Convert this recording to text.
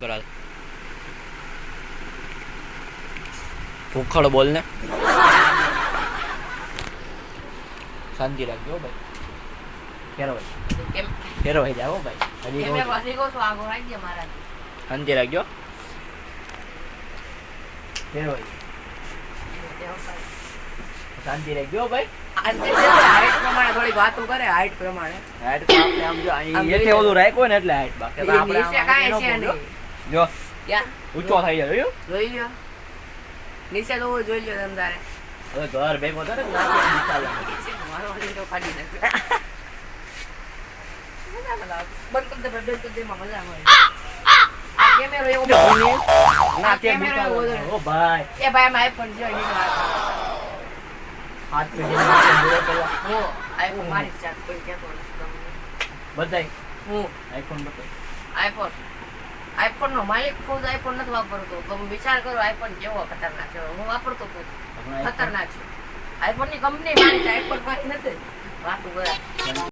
બરાબર ભૂખડ બોલ ને શાંતિ રાખજો ભાઈ ફેરવાઈ જાઓ ભાઈ હજી શાંતિ રાખજો ફેરવાઈ શાંતિ રાખજો ભાઈ હાઈટ પ્રમાણે થોડી વાતો કરે હાઈટ પ્રમાણે હાઈટ તો આપણે આમ જો અહીં એઠે ઓલું રાખ્યો ને એટલે હાઈટ બાકી તો આપણે નીચે કાંઈ છે નહીં. જો ક્યાં ઊંચો થઈ જાય જોયું જોઈ લ્યો નીચે તો જોઈ લ્યો તમ તારે હવે ઘર ભેગો થાય ને નાખી નિકાલ મારો હજી તો કાઢી નાખ્યો. બંધ કરી દે બંધ કરી દે માં મજા આવે. આ કેમેરો એવો ના કે કેમેરો એવો બધો ઓ ભાઈ એ ભાઈ આમાં આઈફોન છે એની વાત હાથ પે જોડે પેલા હો આઈફોન મારી ચાટ કોઈ કેતો નથી તમને બધાય હું આઈફોન બતાય આઈફોન નો માલિક ખુદ આઈફોન નથી વાપરતો તમે વિચાર કરો આઈફોન કેવો ખતરનાક છે હું વાપરતો તો ખતરનાક છે આઈફોન ની કંપની મારી છે આઈફોન મારી નથી વાતું કરે